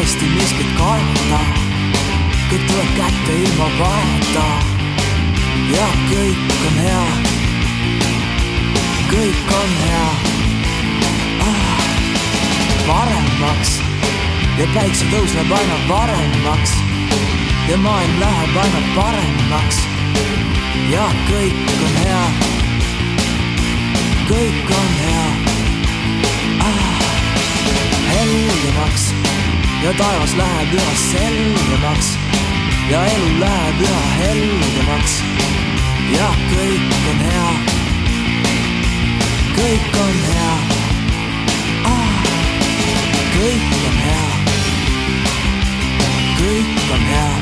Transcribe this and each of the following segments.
tõesti miskit karta, kõik tuleb kätte ilma vaevata. ja kõik on hea, kõik on hea paremaks ja päiksetõus läheb aina paremaks ja maailm läheb aina paremaks ja kõik on hea, kõik on hea helgemaks ja taevas läheb üha selgemaks ja elu läheb üha helgemaks ja kõik on hea, kõik on hea kõik on hea, kõik on hea,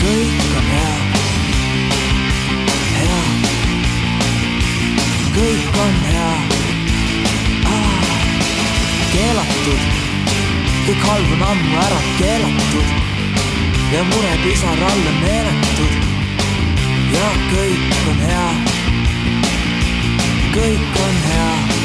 kõik on hea, hea, kõik on hea keelatud, kõik halb on ammu ära keelatud ja murepisar alla meeletud ja kõik on hea, kõik on hea